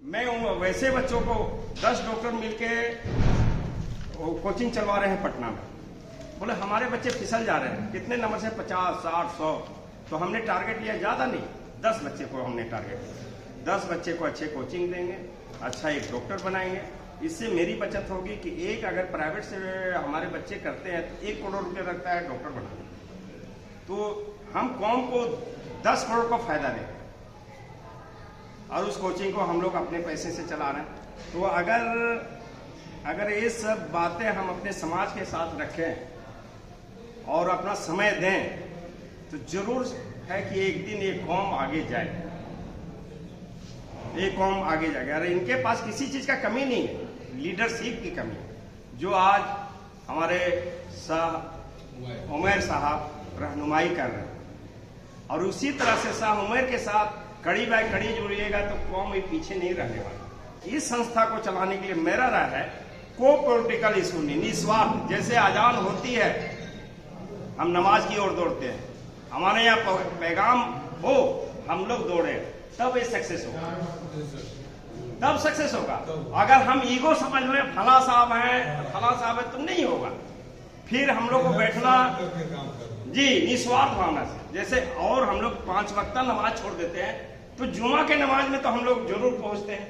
मैं वैसे बच्चों को 10 डॉक्टर मिलके कोचिंग चलवा रहे हैं पटना में। बोले हमारे बच्चे फिसल जा रहे हैं, कितने नंबर से 50, 60, 100। तो हमने टारगेट लिया ज़्यादा नहीं, 10 बच्चे को हमने टारगेट लिया। 10 बच्चे को अच्छे कोचिंग देंगे, अच्छा एक डॉक्टर बनाएंगे। इससे मेरी बचत होगी कि एक अगर प्राइवेट से हमारे बच्चे करते हैं तो 1 करोड़ रुपये लगता है डॉक्टर बनाने, तो हम कौम को 10 करोड़ का फायदा देंगे और उस कोचिंग को हम लोग अपने पैसे से चला रहे हैं। तो अगर ये सब बातें हम अपने समाज के साथ रखें और अपना समय दें तो जरूर है कि एक दिन ये कौम आगे जाए, ये कौम आगे जाएगी। अरे इनके पास किसी चीज का कमी नहीं है, लीडरशिप की कमी है, जो आज हमारे शाह उमर साहब रहनुमाई कर रहे हैं। और उसी तरह से शाह उमर के साथ कड़ी बाय कड़ी जुड़िएगा तो कौम ये पीछे नहीं रहने वाली। इस संस्था को चलाने के लिए मेरा राय है को पॉलिटिकल इशू नहीं, निस्वार्थ। जैसे अजान होती है हम नमाज की ओर दौड़ते हैं, हमारे यहाँ पैगाम हो हम लोग दौड़े, तब ये सक्सेस होगा, तब सक्सेस होगा। अगर हम ईगो समझ लें फला साहब है तो नहीं होगा। फिर हम लोग को बैठना जी निस्वार्थ भावना से, जैसे और हम लोग 5 वक्त नमाज छोड़ देते हैं तो जुमा के नमाज में तो हम लोग जरूर पहुंचते हैं।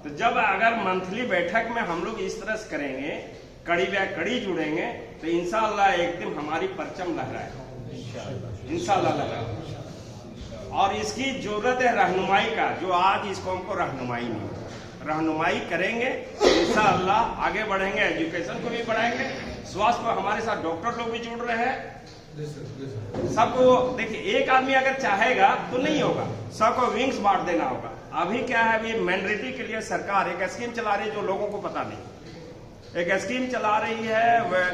तो जब अगर मंथली बैठक में हम लोग इस तरह से करेंगे, कड़ी ब्या कड़ी जुड़ेंगे, तो इंशाअल्लाह एक दिन हमारी परचम लहराएगा, इंशाअल्लाह लहराएगा। और इसकी जरूरत है रहनुमाई का, जो आज इस कौम को रहनुमाई नहीं, रहनुमाई करेंगे इंशाअल्लाह आगे बढ़ेंगे, एजुकेशन को भी बढ़ाएंगे, स्वास्थ्य को हमारे साथ डॉक्टर लोग भी जुड़ रहे हैं। सबको देखिए, एक आदमी अगर चाहेगा तो नहीं होगा, सबको विंग्स बांट देना होगा। अभी क्या है, अभी माइनॉरिटी के लिए सरकार एक स्कीम चला रही है जो लोगों को पता नहीं। एक स्कीम चला रही है, वह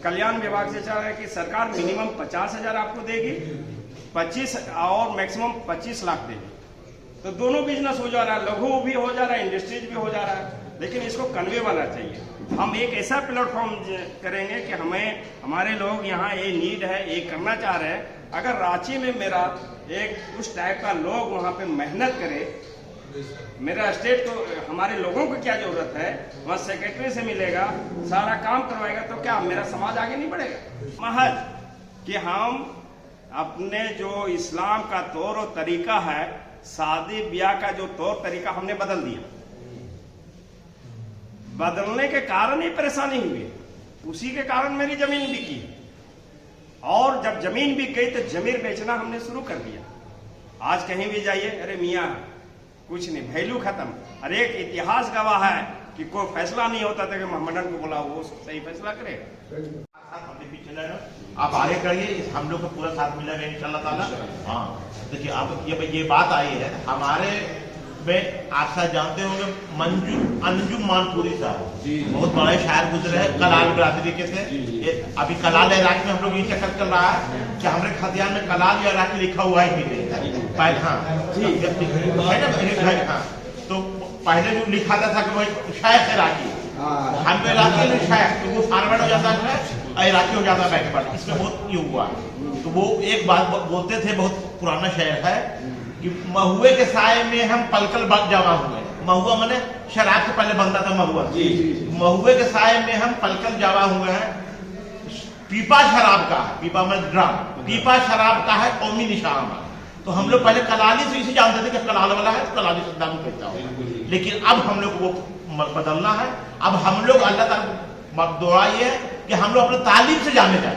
कल्याण विभाग से चल रहा है कि सरकार मिनिमम 50,000 आपको देगी, 25 और मैक्सिमम 25 लाख देगी। तो दोनों बिजनेस हो जा रहा है, लघु भी हो जा रहा है, इंडस्ट्रीज भी हो जा रहा है। लेकिन इसको कन्वे वाला चाहिए। हम एक ऐसा प्लेटफॉर्म करेंगे कि हमारे लोग यहाँ ये नीड है, ये करना चाह रहे हैं। अगर रांची में मेरा एक उस टाइप का लोग वहाँ पे मेहनत करे, मेरा स्टेट को हमारे लोगों को क्या जरूरत है, वहाँ सेक्रेटरी से मिलेगा, सारा काम करवाएगा, तो क्या मेरा समाज आगे नहीं बढ़ेगा? महज कि हम अपने जो इस्लाम का तौर और तरीका है, शादी ब्याह का जो तौर तरीका हमने बदल दिया, बदलने के कारण ही परेशानी हुई, उसी के कारण मेरी जमीन बिकी। और जब जमीन बिक गई तो जमीन बेचना हमने शुरू कर दिया। आज कहीं भी जाइए, अरे मियाँ कुछ नहीं, वैल्यू खत्म। अरे एक इतिहास गवाह है कि कोई फैसला नहीं होता था कि मोहम्मदन को बोला वो सही फैसला करेगा। आप आगे करिए, हम लोग को पूरा साथ मिलेगा इंशाल्लाह ताला। हाँ देखिए, आप ये बात आई है हमारे में, आप सब जानते होंगे अंजुम मानपुरी साहब बहुत बड़े शायर गुजरे हैं कलाल बिरादरी के थे। अभी कलाल इराक में हम लोग ये चक्कर चल रहा है कि हमारे खतियान में कलाल इराक लिखा हुआ ही नहीं पहले। हाँ तो पहले जो लिखा था कि वही शायद इराकी, हम इराकी शायद, तो वो फॉरवर्ड हो जाता है, इराकी हो जाता है बैकवर्ड। इसमें बहुत ये हुआ। तो वो एक बात बोलते थे, बहुत पुराना शायर है कि महुए के साए में हम पलकल जमा हुए। महुआ माने शराब से पहले बनता था महुआ। महुए के साए में हम पलकल जमा हुए हैं। पीपा शराब का है, पीपा में ड्रम, पीपा शराब का है कौमी निशान। तो हम लोग पहले कलाली से इसे जानते थे कि कलाल वाला है तो कलाली से दाम कहता होगा। लेकिन अब हम लोग वो बदलना है। अब हम लोग अल्लाह ताला दुआ ये है कि हम लोग अपने तालीम से जाने जाए।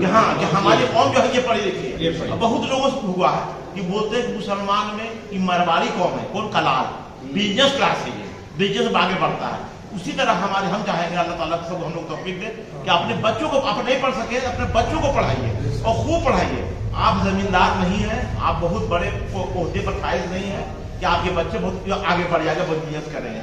हाँ कि हमारी कौम जो है ये पढ़ी लिखी है। बहुत लोगों से हुआ है कि बोलते हैं मुसलमान में कि मरवाड़ी कौम है, कौन कलाल, बिजनेस क्लास है, बिजनेस आगे बढ़ता है। उसी तरह हम चाहेंगे अल्लाह ताला सब हम लोग तौफीक दे कि अपने बच्चों को, आप नहीं पढ़ सके अपने बच्चों को पढ़ाइए और खूब पढ़ाइए। आप जमींदार नहीं है, आप बहुत बड़े ओहदे पर फाइज नहीं है कि आपके बच्चे बहुत आगे बढ़ जाएगा, बहुत बिजनेस करेंगे।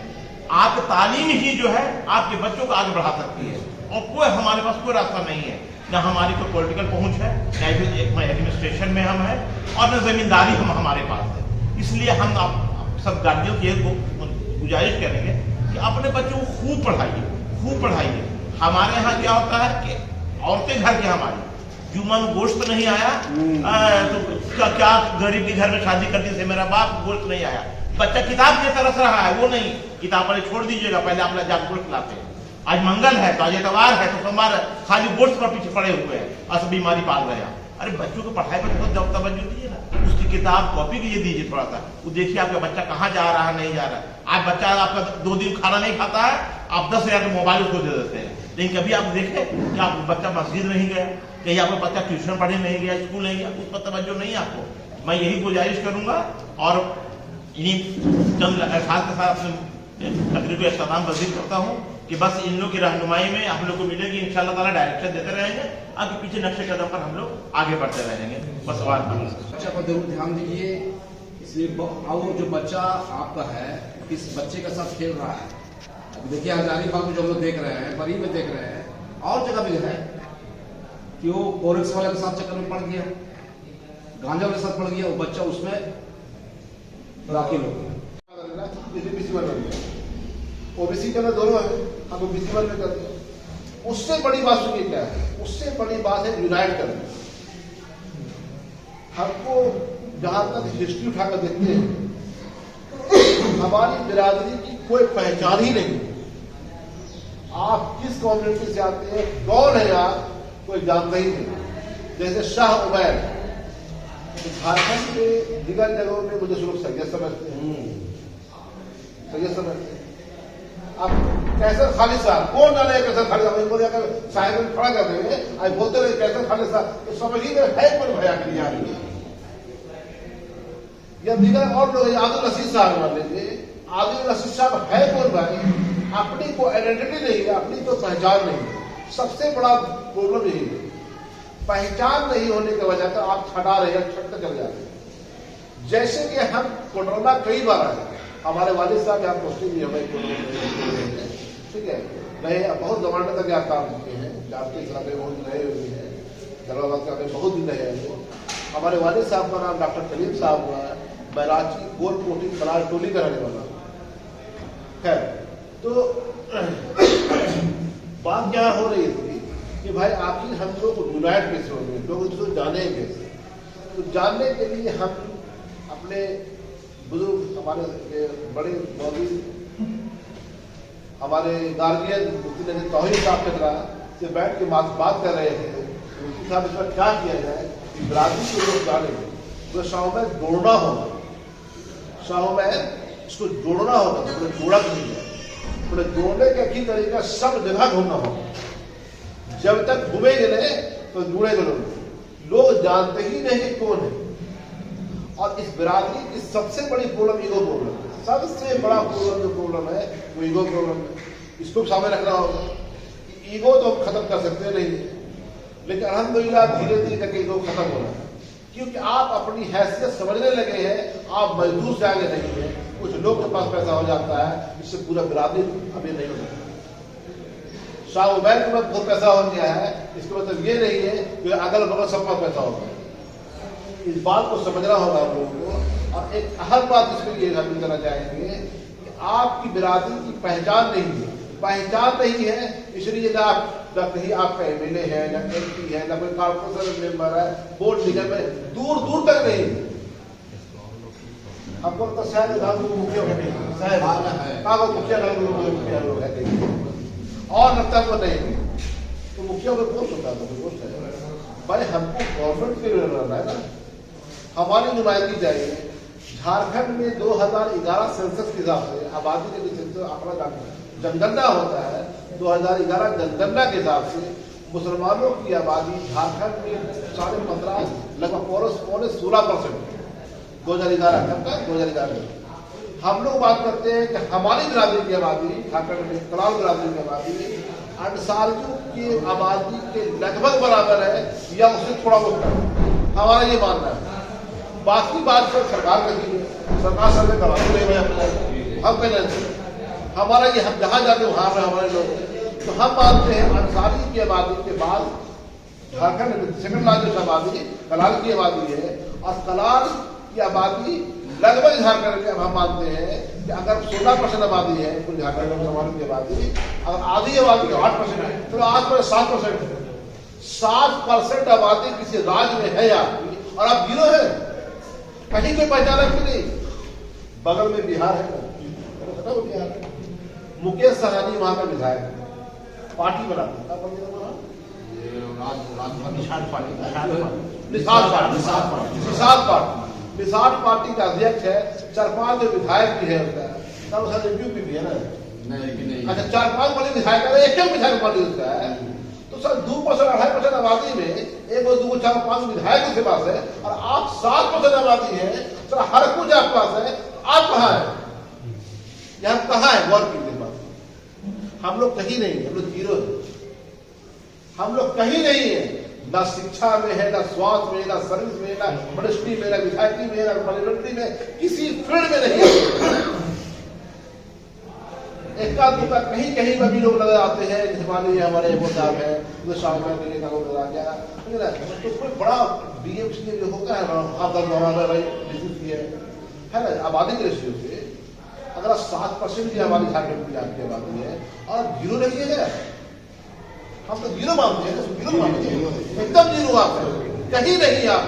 आपकी तालीम ही जो है आपके बच्चों को आगे बढ़ा सकती है। और कोई हमारे पास कोई रास्ता नहीं है, न हमारी कोई पॉलिटिकल पहुंच है, न एडमिनिस्ट्रेशन में हम है, और न जमींदारी हमारे पास है। इसलिए हम आप सब गार्जियन की गुजारिश करेंगे कि अपने बच्चों को खूब पढ़ाइए, खूब पढ़ाइए। हमारे यहाँ क्या होता है कि औरतें घर की हमारी जुम्मा में गोश्त नहीं आया तो क्या गरीब के घर में शादी कर दी से मेरा बाप गोश्त नहीं आया, बच्चा किताब के तरस रहा है, वो नहीं, किताब पहले छोड़ दीजिएगा, पहले आप जागरूक खिलाते हैं। आज मंगल है तो आज एतवार है तो सोमवार खाली बोर्ड्स पर पीछे पड़े हुए हैं, अस बीमारी पाल रहे हैं। अरे बच्चों को पढ़ाई पर बहुत तवज्जो दीजिए ना, उसकी किताब कॉपी के लिए दीजिए थोड़ा सा, वो देखिए आपका बच्चा कहाँ जा रहा है, नहीं जा रहा है। आज बच्चा आपका 2 दिन खाना नहीं खाता है, आप 10,000 का मोबाइल उसको दे देते हैं, लेकिन कभी आप देखें कि आपका बच्चा मस्जिद नहीं गया, कहीं आपका बच्चा ट्यूशन पढ़ने नहीं गया, स्कूल नहीं गया, उस पर तवज्जो नहीं आपको। मैं यही गुजारिश करूंगा और इन्हीं चंद अल्फाज के साथ अपने तकरीर को इख्तिताम पसंद करता हूँ कि बस इन लोग की रहनुमाई में हम लोग को मिलेगी, इंशाअल्लाह ताला डायरेक्शन देते रहेंगे, आगे पीछे नक्शे कदम पर हम लोग आगे बढ़ते रहेंगे। बस बच्चा पर जरूर ध्यान दीजिए, इसलिए वो जो बच्चा आपका है किस बच्चे के साथ खेल रहा है। अभी देखिए हजारीबाग में जो हम लोग देख रहे हैं, बरी में देख रहे हैं, और जगह भी है कि वो कोरेक्स वाले के साथ चक्कर में पड़ गया, गांजा वाले के साथ पड़ गया, वो बच्चा उसमें राखी लोग ओबीसी के अंदर दोनों है, हम ओबीसी वर्ग में करते हैं। उससे बड़ी बात सुनिए क्या है, उससे बड़ी बात है यूनाइट करना। हमको जहां तक हिस्ट्री उठाकर देखते हैं, हमारी बिरादरी की कोई पहचान ही नहीं। आप किस कम्युनिटी से आते हैं, कौन है आप, कोई जानता ही नहीं। जैसे शाह उमैर, झारखंड के दिगर जगहों में मुझे लोग सैयद समझते हैं, सैयद समझते हैं। अब कैसर खालिद साहब कौन जाने, कैसर खालिद साहब बोल जाकर साहिब में खड़ा कर देंगे, आज बोलते रहे कैसर खालिद साहब, तो समझिए है कौन भैया के लिए। या दिगर और लोग आदिल रशीद साहब मान लीजिए, आदिल रशीद साहब है कौन भाई, अपनी को आइडेंटिटी नहीं है, अपनी तो पहचान नहीं है। सबसे बड़ा प्रॉब्लम यही है, पहचान नहीं होने की वजह से आप छड़ा रहे हैं, छटते चले जाते हैं। जैसे कि हम कोरोना कई बार आए, हमारे वालिद साहब यहाँ पोस्टिंग भी हमें, ठीक है, रहे बहुत जमाने तक यहाँ काम किए हैं, आपके इस्लाम में बहुत रहे हुए हैं, दरबार का बहुत दिन रहे हैं। हमारे वालिद साहब का नाम डॉक्टर कलीम साहब हुआ है, मैं रांची गोल कोटी कलाल टोली का रहने वाला। खैर, तो बात क्या हो रही थी कि भाई आखिर हम लोग यूनाइट कैसे होंगे, लोग उसको जाने कैसे। तो जानने के लिए हम अपने बुजुर्ग, हमारे बड़े मौलवी, हमारे गार्जियन मुफ्ती नजीर तौहीद साहब के तरह से बैठ के बात कर रहे थे। मुफ्ती साहब इसमें क्या किया जाए कि बिरादरी को लोग जानेंगे, तो शाह में जोड़ना होगा, शाह में इसको जोड़ना होगा, थोड़ा जोड़ा नहीं है, थोड़ा जोड़ने का की तरीका सब जगह घूमना होगा। जब तक घूमेंगे नहीं तो जुड़ेंगे लोग जानते ही नहीं कि कौन है। और इस बिरादरी की सबसे बड़ी प्रॉब्लम ईगो प्रॉब्लम है, सबसे बड़ा प्रॉब्लम जो प्रॉब्लम है वो ईगो प्रॉब्लम है। इसको सामने रखना होगा। ईगो तो खत्म कर सकते नहीं, लेकिन अल्हम्दुलिल्लाह धीरे धीरे करके ईगो खत्म हो रहा है, क्योंकि आप अपनी हैसियत समझने लगे हैं, आप मजदूर से आगे नहीं है। कुछ लोग के पास पैसा हो जाता है, इससे पूरा बिरादरी अभी नहीं हो सकता। शाह उमैर के पास बहुत पैसा हो गया है, इसका मतलब ये नहीं है कि अगल बगल सब पास पैसा होगा। इस बात को समझना होगा आप लोगों को। और एक अहम बात इसमें ये हम करना चाहेंगे कि आपकी बिरादरी की पहचान नहीं है, पहचान नहीं है, इसलिए ना कहीं आपका एमएलए है, ना एमपी है, ना कोई कॉर्पोरेशन मेंबर है, बोर्ड निगम में दूर दूर तक नहीं है। आपको तो शायद मुखिया मुखिया लोग है और लगता है वो नहीं, तो मुखिया को पोस्ट होता है। भाई हमको गवर्नमेंट के लिए रहना है ना, हमारी नुमाइंदगी चाहिए। झारखंड में 2011 सेंसस के हिसाब से आबादी के सेंसस आंकड़ा जनगणना होता है, 2011 जनगणना के हिसाब से मुसलमानों की आबादी झारखंड में 15.5 लगभग पौने 16%। 2011 कब का 2011 हम लोग बात करते हैं कि हमारी बिरादरी की आबादी झारखंड में, कलाल बिरादरी की आबादी अंसारियों की आबादी के लगभग बराबर है या उससे थोड़ा बहुत कम, हमारा ये मानना है। बाकी बात पर सरकार करती है, सरकार सर्वे करवाती नहीं है, हम पहले हमारा ये, हम जहाँ जाते वहाँ पर हमारे लोग, तो हम मानते हैं अंसारी की आबादी के बाद झारखंड में सेकंड लार्जेस्ट आबादी कलाल की आबादी है, और कलाल की आबादी लगभग झारखंड में हम मानते हैं कि अगर 16% आबादी है कुल झारखंड में मुसलमानों की आबादी, अगर आधी आबादी 8% है तो आज पर 7% है। 7% आबादी किसी राज्य में है आपकी और आप जीरो है, कहीं कोई पहचान की नहीं। बगल में बिहार है ना, वो बिहार है। मुकेश सहनी वहां का विधायक है, पार्टी बनाते हैं, निषाद पार्टी का अध्यक्ष है। 4-5 जो विधायक भी है उसका, तब सर यूपी भी है ना, नहीं। अच्छा 4-5 वाले विधायक है, एक विधायक पार्टी उसका है, तो सर 2% 2.5% आबादी में 1 2 4 5 विधायक उसके पास है, और आप 7% आबादी है, सर हर कुछ आपके पास है, आप कहाँ है? यहाँ कहाँ है? गौर कीजिए बात। हम लोग कहीं नहीं है, हम लोग जीरो है, हम लोग कहीं नहीं है, ना शिक्षा में है, ना स्वास्थ्य में, ना सर्विस में, ना मिनिस्ट्री में, ना विधायकी में, ना पार्लियामेंट्री में, किसी फील्ड में नहीं है। एका दुका कहीं कहीं पर भी लोग नजर आते हैं, जैसे मान लीजिए हमारे वो साहब है, तो शाम में दिल्ली का लोग नजर आ गया, तो कोई बड़ा बीएमसी जो होता है है ना, आबादी के रेशियो से अगर 7% की आबादी झारखंड की आपकी आबादी है और जीरो नहीं है, हम तो जीरो मानते हैं, जीरो मानते हैं, एकदम जीरो आप है, कहीं नहीं आप।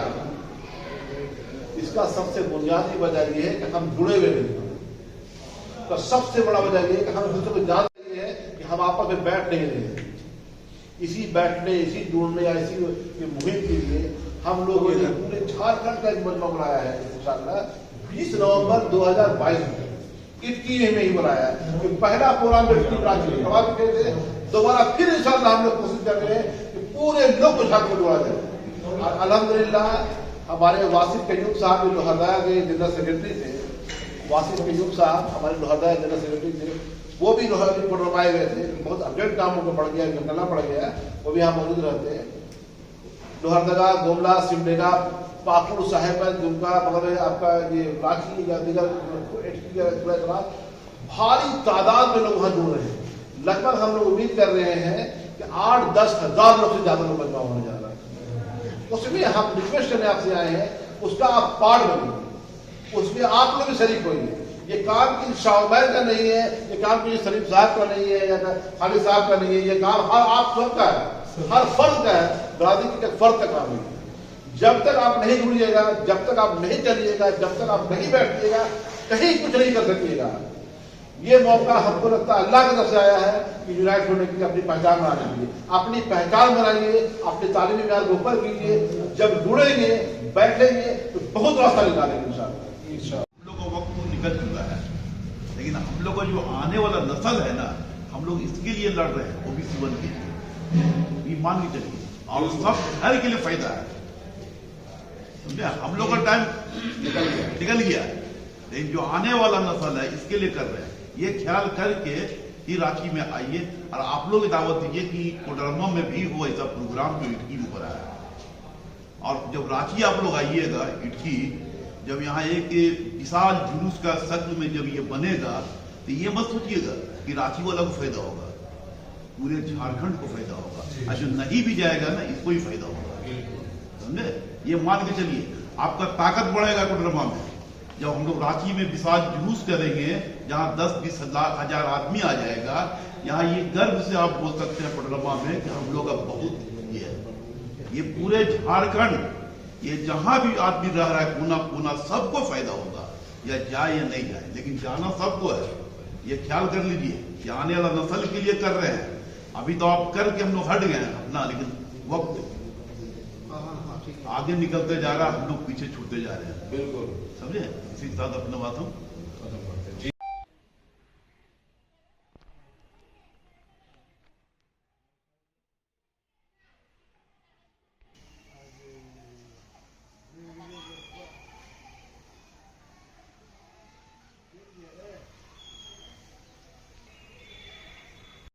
इसका सबसे बुनियादी वजह यह है कि हम जुड़े हुए नहीं, तो सबसे बड़ा वजह यह है कि हम दूसरे को जानते हैं कि हम आपस में बैठ नहीं रहे। इसी बैठने, इसी जुड़ने या इसी मुहिम के लिए हम लोगों ने पूरे झारखंड का एक मजमा बनाया है। इंशाअल्लाह 20 नवंबर 2022 में इटकी में ही बनाया है कि पहला प्रोग्राम थे, दोबारा फिर इंशाअल्लाह हम लोग कोशिश कर रहे हैं कि पूरे लोग को झारखंड जोड़ा जाए। और अल्हम्दुलिल्लाह हमारे वासिफ कयूम साहब जो लोहरदगा के जनरल सेक्रेटरी थे, वासिफ कयूम साहब हमारे लोहरदगा जनरल सेक्रेटरी थे, वो भी लोहरदगा प्रोग्राम गए थे, बहुत अर्जेंट काम उनको पड़ गया, निकलना पड़ गया, वो भी यहाँ मौजूद रहते हैं। लोहरदगा, गोमला, सिमडेगा, पाकुड़, साहेबगंज, दुमका, मतलब आपका ये रांची या दीगर भारी तादाद में लोग वहां जुड़ रहे हैं। लगभग हम लोग उम्मीद कर रहे हैं कि 8-10 हजार लोग से ज्यादा लोग बचवा होने जा रहा है। उसमें हम रिक्वेस्ट करने आपसे आए हैं, उसका आप पार्ट बनिए, उसमें आप लोग भी शरीक होइए। ये काम की शाहमैर का नहीं है, ये काम की शरीफ साहब का नहीं है या खालिद साहब का नहीं है, ये काम हर आप सबका है, हर फर्द का है, बरादरी के फर्द का काम है। जब तक आप नहीं जुड़िएगा, जब तक आप नहीं चलिएगा, जब तक आप नहीं बैठिएगा, कहीं कुछ नहीं कर सकिएगा। ये मौका हमको लगता है अल्लाह की तरफ से आया है कि यूनाइट होने के लिए अपनी पहचान बनाने के लिए, अपनी पहचान बनाइए, अपने तालीमी म्यार को ऊपर कीजिए। जब जुड़ेंगे, बैठेंगे तो बहुत रास्ता निकालेंगे इंशाअल्लाह। हम लोग का वक्त तो निकल चुका है, लेकिन हम लोग का जो आने वाला नस्ल है ना, हम लोग इसके लिए लड़ रहे हैं, ओबीसी वन के लिए, मान के चलिए, और सब हर के लिए फायदा है। हम लोग का टाइम निकल गया, लेकिन जो आने वाला नस्ल है इसके लिए कर रहे हैं। ये ख्याल करके ही रांची में आइए, और आप लोग दावत दीजिए कि कोडरमा में भी हो ऐसा प्रोग्राम जो इटकी में हो रहा है। और जब रांची आप लोग आइएगा, इटकी जब यहाँ एक विशाल जुलूस का शक्ल में जब ये बनेगा, तो ये मत सोचिएगा कि रांची वाला को फायदा होगा, पूरे झारखंड को फायदा होगा, और जो नहीं भी जाएगा ना, इसको ही फायदा होगा, समझे? ये मान के चलिए, आपका ताकत बढ़ेगा कोडरमा में। जब हम लोग रांची में विशाल जुलूस करेंगे, जहां 10-20 हजार आदमी आ जाएगा, यहाँ ये गर्व से आप बोल सकते हैं कोडरमा में कि हम लोग का बहुत ये है, ये पूरे झारखंड, ये जहां भी आदमी रह रहा है, कोना कोना सबको फायदा होगा, या जाए या नहीं जाए, लेकिन जाना सबको है। ये ख्याल कर लीजिए कि आने वाला नस्ल के लिए कर रहे हैं। अभी तो आप करके हम लोग हट गए हैं अपना, लेकिन वक्त आगे निकलते जा रहा है, हम लोग पीछे छूटते जा रहे हैं, बिल्कुल समझे? इसी के साथ अपना बात हम